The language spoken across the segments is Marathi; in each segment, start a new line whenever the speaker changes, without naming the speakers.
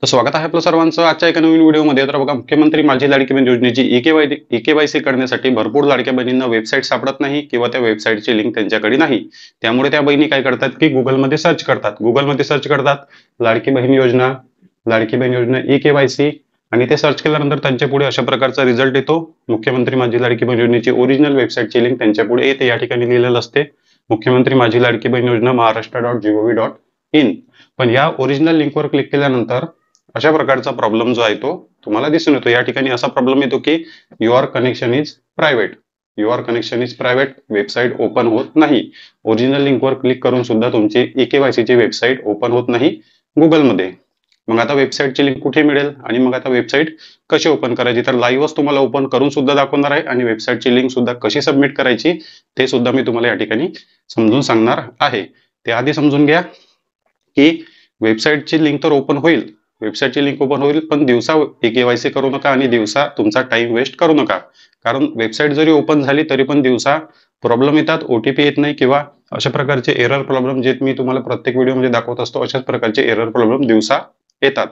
तर स्वागत आहे आपलं सर्वांचं आजच्या एका नवीन व्हिडिओमध्ये। तर बघा, मुख्यमंत्री माझी लाडकी बहीण योजनेची ई-के-वाय-सी करण्यासाठी भरपूर लाडक्या बहिणींना वेबसाईट सापडत नाही किंवा त्या वेबसाईटची लिंक त्यांच्याकडे नाही। त्यामुळे त्या बहिणी काय करतात की गुगलमध्ये सर्च करतात लाडकी बहीण योजना ई-के-वाय-सी आणि ते सर्च केल्यानंतर त्यांच्या पुढे अशा प्रकारचा रिझल्ट येतो। मुख्यमंत्री माझी लाडकी बहीण योजनेची ओरिजिनल वेबसाईटची लिंक त्यांच्या पुढे येते। या ठिकाणी लिहिलेलं असते मुख्यमंत्री माझी लाडकी बहीण योजना महाराष्ट्र.gov.in। पण या ओरिजिनल लिंकवर क्लिक केल्यानंतर अशा प्रकारचा प्रॉब्लेम जो आहे तो तुम्हाला दिसून येतो। या ठिकाणी असा प्रॉब्लेम येतो की your connection is private website open होत नाही। ओरिजिनल लिंकवर क्लिक करून सुद्धा तुमची ई-के-वाय-सी ची वेबसाईट ओपन होत नाही गुगलमध्ये। मग आता वेबसाईटची लिंक कुठे मिळेल आणि मग आता वेबसाईट कशी ओपन करायची, तर लाईव्हच तुम्हाला ओपन करून सुद्धा दाखवणार आहे आणि वेबसाईटची लिंक सुद्धा कशी सबमिट करायची ते सुद्धा मी तुम्हाला या ठिकाणी समजून सांगणार आहे। ते आधी समजून घ्या की वेबसाईटची लिंक तर ओपन होईल, पण दिवसा ई-के-वाय-सी करू नका आणि दिवसा तुमचा टाइम वेस्ट करू नका। कारण वेबसाईट जरी ओपन झाली तरी पण दिवसा प्रॉब्लेम येतात, ओटीपी येत नाही किंवा अशा प्रकारचे एरर प्रॉब्लेम जे मी तुम्हाला प्रत्येक व्हिडिओमध्ये दाखवत असतो अशाच प्रकारचे एरर प्रॉब्लेम दिवसा येतात।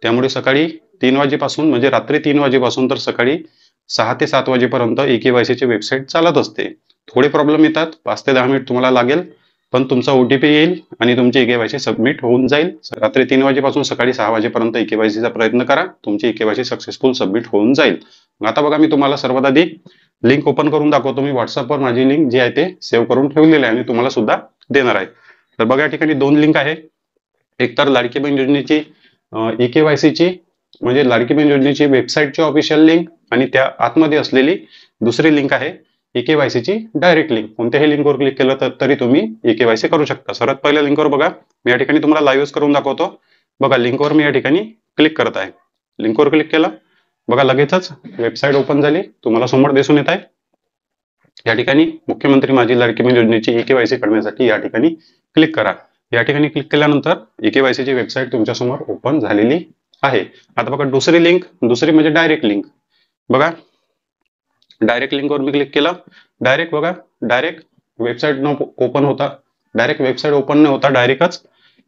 त्यामुळे सकाळी 3 वाजेपासून म्हणजे रात्री 3 वाजेपासून तर सकाळी 6 ते 7 वाजेपर्यंत ई-के-वाय-सी ची वेबसाईट चालत असते। थोडे प्रॉब्लेम येतात, 5 ते 10 मिनिट तुम्हाला लागेल, पण तुमचा ओटीपी येईल आणि तुमची ई-के-वाय-सी सबमिट होऊन जाईल। रात्री 3 वाजेपासून सकाळी 6 वाजेपर्यंत ई-के-वाय-सी चा प्रयत्न करा, तुमची ई-के-वाय-सी सक्सेसफुल सबमिट होऊन जाईल। आता बघा, मी तुम्हाला सर्वात आधी लिंक ओपन करून दाखवतो। मी व्हॉट्सअपवर माझी लिंक जी आहे ते सेव्ह करून ठेवलेली आहे आणि तुम्हाला सुद्धा देणार आहे। तर बघा, या ठिकाणी 2 लिंक आहे। एक तर लाडकी बहीण योजनेची ई-के-वाय-सी ची म्हणजे लाडकी बहीण योजनेची वेबसाईटची ऑफिशियल लिंक आणि त्या आतमध्ये असलेली दुसरी लिंक आहे ई-के-वाय-सी ची डायरेक्ट लिंक। कोणत्याही लिंकवर क्लिक केलं तरी तुम्ही ई-के-वाय-सी करू शकता। सर्वात पहिल्या लिंकवर बघा, मी या ठिकाणी तुम्हाला लाईव्हच करून दाखवतो। बघा, लिंकवर मी या ठिकाणी क्लिक करत आहे। लिंकवर क्लिक केलं, बघा लगेचच वेबसाईट ओपन झाली, तुम्हाला समोर दिसून येत आहे। या ठिकाणी मुख्यमंत्री माझी लाडकी बहीण योजनेची ई-के-वाय-सी करण्यासाठी या ठिकाणी क्लिक करा। या ठिकाणी क्लिक केल्यानंतर ई-के-वाय-सी ची वेबसाईट तुमच्या समोर ओपन झालेली आहे। आता बघा, दुसरी म्हणजे डायरेक्ट लिंक। बघा, डायरेक्ट लिंकवर मी क्लिक केलं, डायरेक्ट वेबसाईट ओपन न होता डायरेक्टच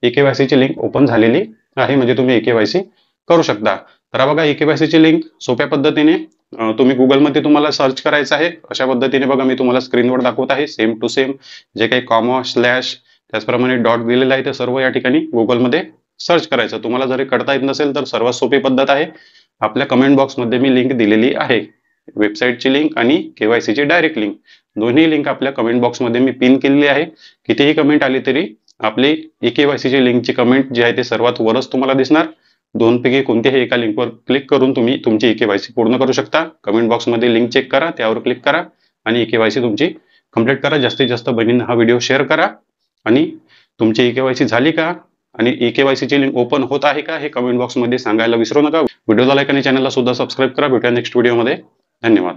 ई-के-वाय-सी ची लिंक ओपन झालेली आहे, म्हणजे तुम्ही ई-के-वाय-सी करू शकता। तर बघा, ई-के-वाय-सी ची लिंक सोप्या पद्धतीने तुम्ही गुगलमध्ये तुम्हाला सर्च करायचं आहे। अशा पद्धतीने बघा, मी तुम्हाला स्क्रीनवर दाखवत आहे सेम टू सेम जे काही कॉमा स्लॅश त्याचप्रमाणे डॉट दिलेला आहे ते सर्व या ठिकाणी गुगलमध्ये सर्च करायचं। तुम्हाला जरी करता येत नसेल तर सर्वात सोपी पद्धत आहे, आपल्या कमेंट बॉक्समध्ये मी लिंक दिलेली आहे। वेबसाईटची लिंक आणि के-वाय-सी ची डायरेक्ट लिंक दोन्ही लिंक आपल्या कमेंट बॉक्समध्ये मी पिन केलेली आहे। कितीही कमेंट आली तरी आपली ई-के-वाय-सी ची लिंकची कमेंट जी आहे ते सर्वात वरच तुम्हाला दिसणार। दोनपैकी कोणत्याही एका लिंकवर क्लिक करून तुम्ही तुमची ई-के-वाय-सी पूर्ण करू शकता। कमेंट बॉक्समध्ये लिंक चेक करा, त्यावर क्लिक करा आणि ई-के-वाय-सी तुमची कंप्लीट करा। जास्तीत जास्त बहिणींना हा व्हिडिओ शेअर करा आणि तुमची ई-के-वाय-सी झाली का आणि ई-के-वाय-सी ची लिंक ओपन होत आहे का हे कमेंट बॉक्समध्ये सांगायला विसरू नका। व्हिडिओला लाईक आणि चॅनलला सुद्धा सबस्क्राईब करा। भेटूया नेक्स्ट व्हिडिओमध्ये। धन्यवाद।